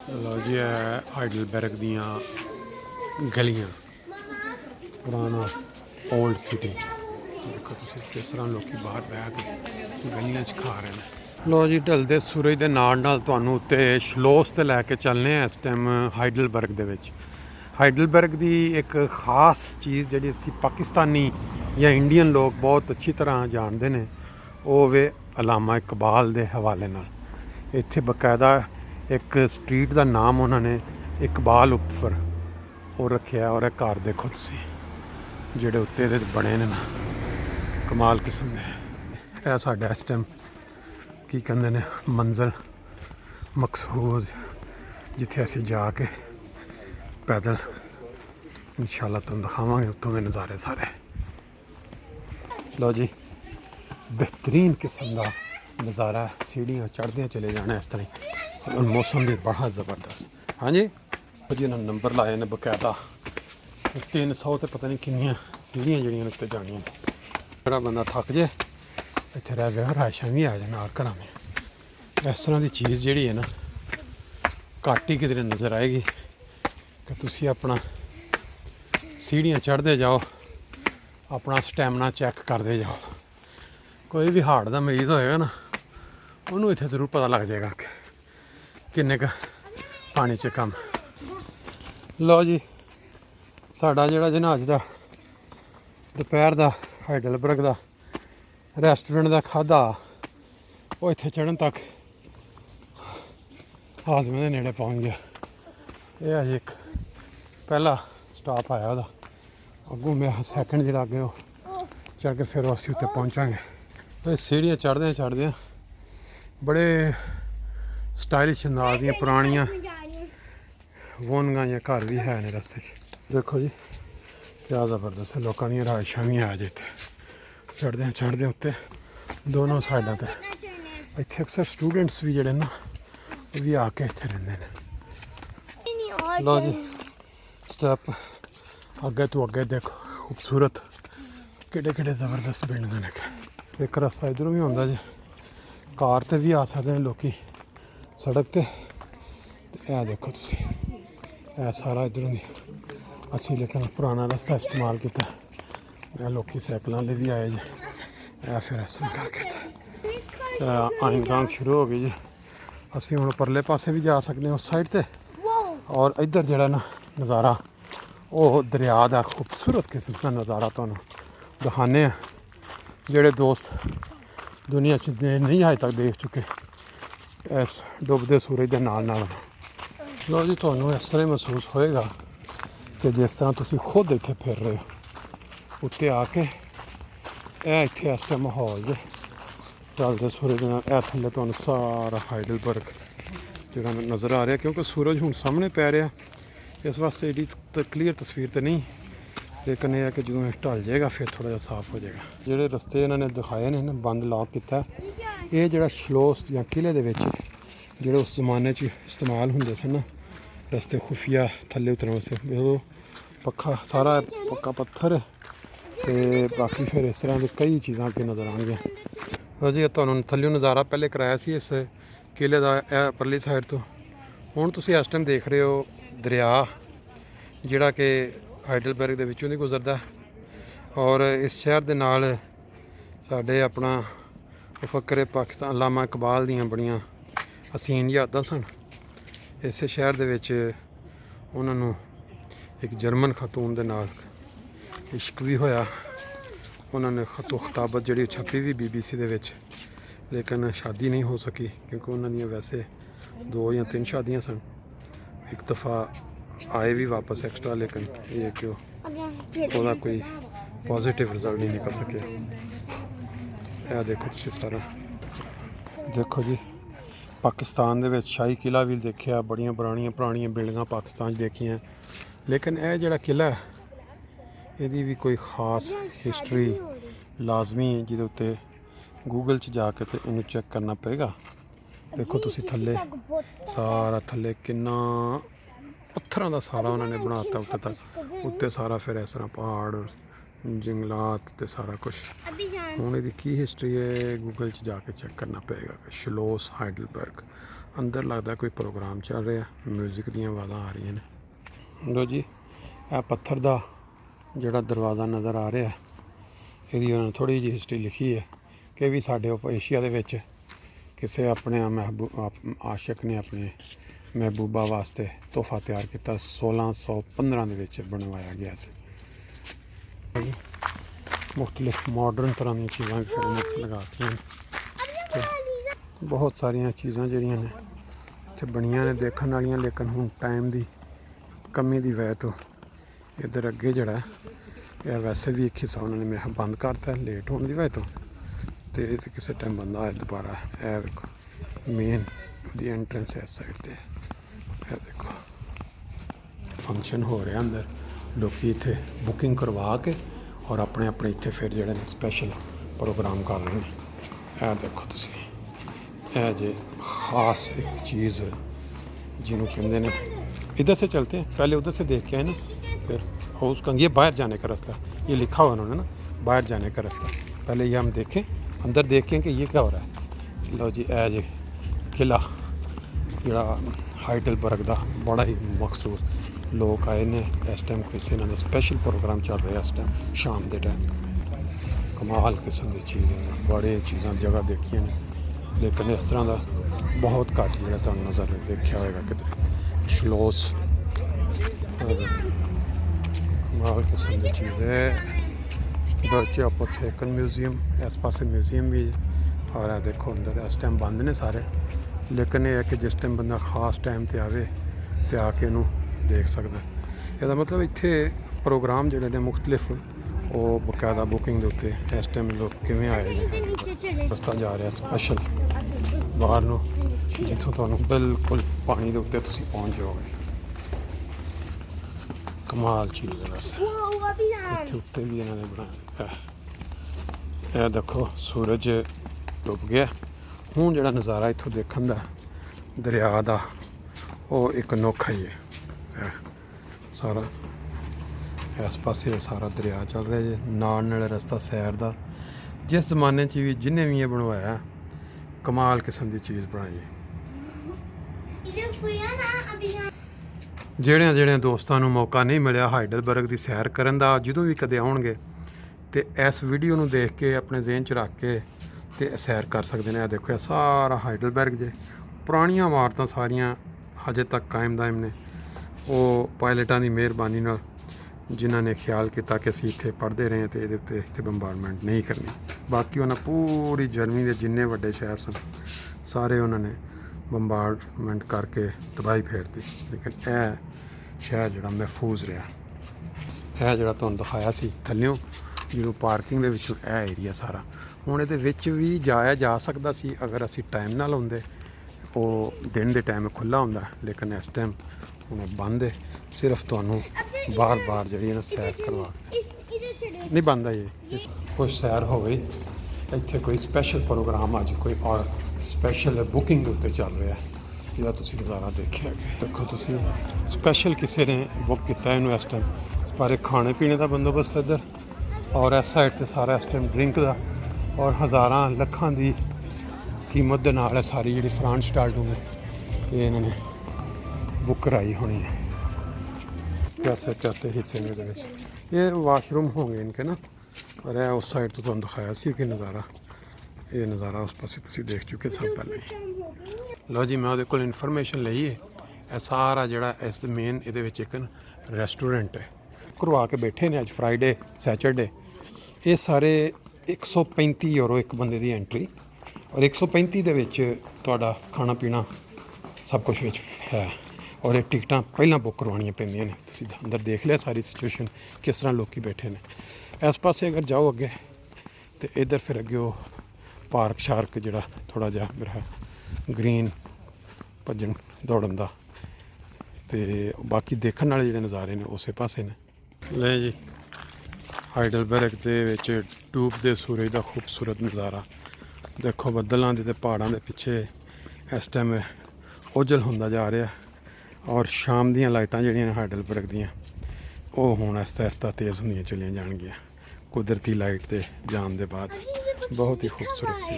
लो जी है हाइडलबर्ग दियाँ गलियाँ पुराना ओल्ड सिटी देखो तुम किस तरह लोग बाहर बह के गलियां च खा रहे हैं। लो जी ढलते सूरज के नाल तुहानू उत्ते शलोस ते लैके चलने इस टाइम हाइडलबर्ग दे विच। हाइडलबर्ग की एक खास चीज़ जी असी पाकिस्तानी या इंडियन लोग बहुत अच्छी तरह जानते हैं वो वे अलामा इकबाल के हवाले नाल। इत्थे बकायदा एक स्ट्रीट का नाम उन्होंने इकबाल उपर वो रखे और घर देखो तुम जोड़े उत्ते बने ने ना कमाल किस्म के। यह साडा इस टाइम की कहते हैं मंजिल मकसूद जिथे असी जाके पैदल इंशाल्लाह तुम दिखावांगे उत्तों के नज़ारे सारे। लो जी बेहतरीन किस्म का नज़ारा है, सीढ़ियाँ चढ़दियाँ चले जाना इस तरह और मौसम भी बड़ा ज़बरदस्त। हाँ जी जी उन्होंने नंबर लाए ने बकायदा 300 तो पता नहीं किनिया सीढ़ियाँ जड़ियाँ उत्ते जानियां। जरा बंदा थक जाए इत्थे रह गया राशन भी आ जाए नाल घर में। इस तरह की चीज़ जी है ना घट ही किधरे नज़र आएगी कि तुसी अपना सीढ़ियाँ चढ़ते जाओ अपना स्टैमिना चैक करते जाओ। कोई भी हार्ट का मरीज़ होएगा ना उन्होंने इत्थे जरूर पता लग जाएगा कि किन्ने क पानी च कम। लो जी साडा जिहड़ा जनाज दा दोपहर का हाइडलबर्ग का रेस्टोरेंट का खाधा वो इत्थे चढ़न तक हाजमे के नेड़े पहुँच गया। यह अजे एक पहला स्टॉप आया वह अगों मैं सैकेंड जो अगे वो चढ़ के फिर असी उत्ते पहुँचांगे। तो सीढ़ियाँ चढ़दे चढ़दे बड़े स्टाइलिश अंदाज दियां पुरानियां वोनगा या घर भी है ने रस्ते देखो जी क्या ज़बरदस्त है। लोगों दी रहायशां भी है जित्थे चढ़दे चढ़दे उत्ते दोनों साइडों ते इत्थे अक्सर स्टूडेंट्स भी जेह्ड़े ना वो भी आके इत्थे रहिंदे ने। लो जी स्टेप अगे तो अगे देखो खूबसूरत केड़े केड़े ज़बरदस्त बिल्डिंगां ने। एक रस्ता इधरों भी होंदा जी कार ते भी आ सकते हैं लोग सड़क ते। यह देखो तुसी यह सारा इधरों भी अच्छी लेकिन पुराना रस्ता इस्तेमाल किया मैं लोग सैकल वाले भी आए जी। यह फिर इस तरह करके आइंग गांग शुरू हो गई जी। असी हुण परले पासे भी जा सकते हैं उस साइड ते और इधर जड़ा ना नज़ारा वो दरिया का खूबसूरत किस्म का नज़ारा तुहानू दिखाने जेड़े दोस्त दुनिया च नहीं अज तक देख चुके इस डुबदे सूरज के नाल नाल। लो जी तुहानू इस तरह महसूस होएगा कि जिस तरह तुसी खुद इत्थे फिर रहे हो उत्ते आके यह इत्थे इस टाइम माहौल जे ढलदे सूरज के थल्ले तुहानू सारा हाइडलबर्ग जिहड़ा नज़र आ रहा क्योंकि सूरज हुण सामने पै रहा इस वास्ते एडी क्लीयर तस्वीर तो नहीं लेकिन यह है कि जो ढल जाएगा फिर थोड़ा जहा साफ हो जाएगा। जोड़े रस्ते इन्होंने दिखाए ने बंद लॉक किया ये जो शलोस या किले के जोड़े उस जमाने इस्तेमाल होंगे सन ना रस्ते खुफिया थले उतरने वास्ते वो पक्का सारा पक्का पत्थर तो बाकी फिर इस तरह की कई चीज़ां अगे नज़र आएंगियां। जी तुहानू थल्लों नज़ारा पहले कराया सी इस किले का परली साइड तो हुण तुसीं इस टाइम देख रहे हो दरिया जिहड़ा कि हाइडलबर्ग दे विचों दी गुजरदा और इस शहर दे नाल साडे अपना मुफक्कर पाकिस्तान अलामा इकबाल दियां बड़ियां हसीन यादां सन। इस शहर दे विच उन्होंने एक जर्मन खातून दे नाल इश्क भी होया। उन्होंने खतो खताबत जी छपी भी BBC दे विच लेकिन शादी नहीं हो सकी क्योंकि उन्होंने वैसे 2 या 3 शादियाँ सन। एक दफ़ा आए भी वापस एक्स्ट्रा लेकिन ये कि वह कोई पॉजिटिव रिजल्ट नहीं निकल सके। यह देखो तुसीं सारा देखो जी पाकिस्तान दे विच शाही किला भी देखिया बड़ियां पुरानियां बिल्डिंगां पाकिस्तान देखियां लेकिन यह जिहड़ा किला है यदी भी कोई खास हिस्टरी लाजमी है जिहदे उत्ते गूगल च जाके तो इनू चैक करना पेगा। देखो तुसी थल्ले सारा थल्ले किन्ना पत्थरों का सारा उन्होंने बनाता उत्ते तक उत्ते सारा फिर इस तरह पहाड़ जंगलात ते सारा कुछ। हुण इहदी की हिस्टरी है गूगल च जाके चैक करना पेगा। शलोस हाइडलबर्ग ਅੰਦਰ ਲੱਗਦਾ ਕੋਈ ਪ੍ਰੋਗਰਾਮ ਚੱਲ ਰਿਹਾ, ਮਿਊਜ਼ਿਕ ਦੀਆਂ ਆਵਾਜ਼ਾਂ ਆ ਰਹੀਆਂ ਨੇ। ਲੋ ਜੀ, ਇਹ ਪੱਥਰ ਦਾ ਜਿਹੜਾ ਦਰਵਾਜ਼ਾ ਨਜ਼ਰ ਆ ਰਿਹਾ, ਇਹਦੀ ਉਹਨਾਂ ਥੋੜ੍ਹੀ ਜਿਹੀ ਹਿਸਟਰੀ ਲਿਖੀ ਹੈ ਕਿ ਵੀ ਸਾਡੇ ਏਸ਼ੀਆ ਦੇ ਵਿੱਚ ਕਿਸੇ ਆਪਣੇ ਆਸ਼ਿਕ ਨੇ ਆਪਣੇ ਮਹਿਬੂਬਾ ਵਾਸਤੇ ਤੋਹਫਾ ਤਿਆਰ ਕੀਤਾ, 1615 ਦੇ ਵਿੱਚ ਬਣਵਾਇਆ ਗਿਆ ਸੀ। ਮੁਖਤਲਿਫ ਮਾਡਰਨ ਤਰ੍ਹਾਂ ਦੀਆਂ ਚੀਜ਼ਾਂ ਫਿਰ ਇੱਥੇ ਲਗਾਤੀਆਂ ਨੇ। ਬਹੁਤ ਸਾਰੀਆਂ ਚੀਜ਼ਾਂ ਜਿਹੜੀਆਂ ਨੇ ਇੱਥੇ ਬਣੀਆਂ ਨੇ ਦੇਖਣ ਵਾਲੀਆਂ, ਲੇਕਿਨ ਹੁਣ ਟਾਈਮ ਦੀ ਕਮੀ ਦੀ ਵਜ੍ਹਾ ਤੋਂ ਇੱਧਰ ਅੱਗੇ ਜਿਹੜਾ ਇਹ ਵੈਸੇ ਵੀ ਇੱਕ ਹਿੱਸਾ ਉਹਨਾਂ ਨੇ ਮੈਂ ਬੰਦ ਕਰਤਾ ਲੇਟ ਹੋਣ ਦੀ ਵਜ੍ਹਾ ਤੋਂ, ਅਤੇ ਇਹ ਤਾਂ ਕਿਸੇ ਟਾਈਮ ਬੰਦਾ ਆਏ ਦੁਬਾਰਾ। ਇਹ ਵੇਖੋ ਮੇਨ ਦੀ ਐਂਟਰੈਂਸ ਇਸ ਸਾਈਡ 'ਤੇ, ਇਹ ਦੇਖੋ ਫੰਕਸ਼ਨ ਹੋ ਰਿਹਾ ਅੰਦਰ, ਲੋਕ ਇੱਥੇ ਬੁਕਿੰਗ ਕਰਵਾ ਕੇ ਔਰ ਆਪਣੇ ਆਪਣੇ ਇੱਥੇ ਫਿਰ ਜਿਹੜੇ ਨੇ ਸਪੈਸ਼ਲ ਪ੍ਰੋਗਰਾਮ ਕਰ ਰਹੇ ਨੇ। ਇਹ ਦੇਖੋ ਤੁਸੀਂ, ਇਹ ਜੇ ਖਾਸ एक चीज़ जिन्हों कहते हैं, इधर से चलते हैं, पहले उधर से देख के आए ना, फिर और उसका ये बाहर जाने का रास्ता, ये लिखा हुआ उन्होंने ना बाहर जाने का रास्ता। पहले ये हम देखें, अंदर देखें कि ये क्या हो रहा है। लो जी, ए जे किला जरा हाइडलबर्ग का बड़ा ही मखसूस लोग आए ने इस टाइम, कोई इन्होंने स्पैशल प्रोग्राम चल रहा है इस टाइम शाम के टाइम। कमाल किस्म की चीज़ें, बड़े चीज़ां जगह देखिए ने, लेकिन इस तरह का बहुत घट जो तुम नज़र देखा होगा कि शलोस कमाल किस्म की चीज़ है। डॉचे अपोथेकन म्यूजियम, इस पास म्यूजियम भी, और यह देखो अंदर इस टाइम बंद ने सारे, लेकिन यह है कि जिस टाइम बंदा खास टाइम पर आए तो आके इनू देख सकता। यदा मतलब इत्थे प्रोग्राम जोड़े ने मुख्तलिफ वो बकायदा बुकिंग के उत्ते इस टाइम लोग किवें आए ने। रस्ता जा रहा स्पैशल बाहर नूं, जिथों तुहानूं बिल्कुल पानी के उत्ते तुसीं पहुँच जाओगे। कमाल चीज़ है वैसे, इत्थे उत्ते भी इन्होंने बनाया। यह देखो सूरज डुब गया, हुण जिहड़ा नज़ारा इत्थों देखण दा दरिया दा वो एक अनोखा ही है। सारा इस पासे सारा दरिया चल रहा है, नाल रस्ता सैर का। जिस जमाने भी जिन्हें भी ये बनवाया कमाल किस्म की चीज़ बनाई है। ਜਿਹੜਿਆਂ ਦੋਸਤਾਂ ਨੂੰ ਮੌਕਾ ਨਹੀਂ ਮਿਲਿਆ ਹਾਈਡਲਬਰਗ ਦੀ ਸੈਰ ਕਰਨ ਦਾ, ਜਦੋਂ ਵੀ ਕਦੇ ਆਉਣਗੇ ਤੇ ਇਸ ਵੀਡੀਓ ਨੂੰ ਦੇਖ ਕੇ ਆਪਣੇ ਜ਼ਿਹਨ 'ਚ ਰੱਖ ਕੇ ਤੇ ਸੈਰ ਕਰ ਸਕਦੇ ਨੇ। ਇਹ ਦੇਖੋ ਇਹ ਸਾਰਾ ਹਾਈਡਲਬਰਗ ਜੇ ਪੁਰਾਣੀਆਂ ਇਮਾਰਤਾਂ ਸਾਰੀਆਂ ਹਜੇ ਤੱਕ ਕਾਇਮ ਦਾਇਮ ਨੇ। ਉਹ ਪਾਇਲਟਾਂ ਦੀ ਮਿਹਰਬਾਨੀ ਨਾਲ, ਜਿਨ੍ਹਾਂ ਨੇ ਖਿਆਲ ਕੀਤਾ ਕਿ ਅਸੀਂ ਇੱਥੇ ਪੜ੍ਹਦੇ ਰਹੇ ਤੇ ਇਹਦੇ ਉੱਤੇ ਇੱਥੇ ਬੰਬਾਰਡਮੈਂਟ ਨਹੀਂ ਕਰਨੀ। ਬਾਕੀ ਉਹਨਾਂ ਪੂਰੀ ਜਰਮਨੀ ਦੇ ਜਿੰਨੇ ਵੱਡੇ ਸ਼ਹਿਰ ਸਨ ਸਾਰੇ ਉਹਨਾਂ ਨੇ ਬੰਬਾਰਡਮੈਂਟ ਕਰਕੇ ਤਬਾਹੀ ਫੇਰਤੀ, ਲੇਕਿਨ ਇਹ ਸ਼ਹਿਰ ਜਿਹੜਾ ਮਹਿਫੂਜ਼ ਰਿਹਾ। ਇਹ ਜਿਹੜਾ ਤੁਹਾਨੂੰ ਦਿਖਾਇਆ ਸੀ ਥੱਲਿਓਂ ਜਦੋਂ ਪਾਰਕਿੰਗ ਦੇ ਵਿੱਚੋਂ ਇਹ ਏਰੀਆ ਸਾਰਾ, ਹੁਣ ਇਹਦੇ ਵਿੱਚ ਵੀ ਜਾਇਆ ਜਾ ਸਕਦਾ ਸੀ ਅਗਰ ਅਸੀਂ ਟਾਈਮ ਨਾਲ ਆਉਂਦੇ। ਉਹ ਦਿਨ ਦੇ ਟਾਈਮ ਖੁੱਲ੍ਹਾ ਹੁੰਦਾ, ਲੇਕਿਨ ਇਸ ਟਾਈਮ ਹੁਣ ਬੰਦ ਹੈ। ਸਿਰਫ ਤੁਹਾਨੂੰ ਬਾਰ-ਬਾਰ ਜਿਹੜੀ ਨਾ ਸੈਰ ਕਰਵਾ ਨਹੀਂ ਬੰਦਾ ਇਹ ਕੁਛ ਸੈਰ ਹੋ ਗਈ। ਇੱਥੇ ਕੋਈ ਸਪੈਸ਼ਲ ਪ੍ਰੋਗਰਾਮ ਅੱਜ ਕੋਈ ਔਰ ਸਪੈਸ਼ਲ ਬੁਕਿੰਗ ਦੇ ਉੱਤੇ ਚੱਲ ਰਿਹਾ, ਜਿਹਦਾ ਤੁਸੀਂ ਨਜ਼ਾਰਾ ਦੇਖਿਆ। ਦੇਖੋ ਤੁਸੀਂ ਸਪੈਸ਼ਲ ਕਿਸੇ ਨੇ ਬੁੱਕ ਕੀਤਾ ਇਹਨੂੰ ਇਸ ਟਾਈਮ, ਪਰ ਖਾਣੇ ਪੀਣੇ ਦਾ ਬੰਦੋਬਸਤ ਇੱਧਰ, ਔਰ ਇਸ ਸਾਈਡ 'ਤੇ ਸਾਰਾ ਇਸ ਟਾਈਮ ਡਰਿੰਕ ਦਾ, ਔਰ ਹਜ਼ਾਰਾਂ ਲੱਖਾਂ ਦੀ ਕੀਮਤ ਦੇ ਨਾਲ ਹੈ ਸਾਰੀ ਜਿਹੜੀ ਫਰਾਂਸ ਸਟਾਲਡੂਮ ਹੈ ਇਹ ਇਹਨਾਂ ਨੇ बुक कराई होनी है। कैसे कैसे हिस्से में ये वाशरूम होंगे इनके ना, और यह उस साइड तो तुम दिखाया सी कि नज़ारा, ये नज़ारा उस पास तुम देख चुके सब पहले। लो जी, मैं वो इन्फॉर्मेशन ली है। यह सारा जड़ा इस मेन ये एक रेस्टोरेंट है, करवा के बैठे ने। अज फ्राइडे सैटरडे, ये सारे 135 यूरो एक बंदे की एंट्री, और 135 के खाना पीना सब कुछ है। और ये टिकटां पहलां बुक करवानियां पैंदियां ने। तुसीं अंदर देख लिया सारी सिचुएशन किस तरह लोग बैठे ने। इस पासे अगर जाओ अगे तो इधर फिर अगे वो पार्क शार्क जिहड़ा थोड़ा जिहा मेरा ग्रीन भजन दौड़न दा, ते बाकी देखने वाले जिहड़े नज़ारे ने उस पासे ने। ले जी, हाइडलबर्ग दे विच डूबदे सूरज का खूबसूरत नज़ारा देखो। बदलों के पहाड़ों के पिछे इस टाइम ओझल होंदा जा रहा, और शाम दियां लाइटां जिहड़ियां हाइडलबर्ग दियां वो हुण आहिस्ता आहिस्ता तेज़ होंदियां चलियां जाणगियां कुदरती लाइट के जान के बाद। बहुत ही खूबसूरत सी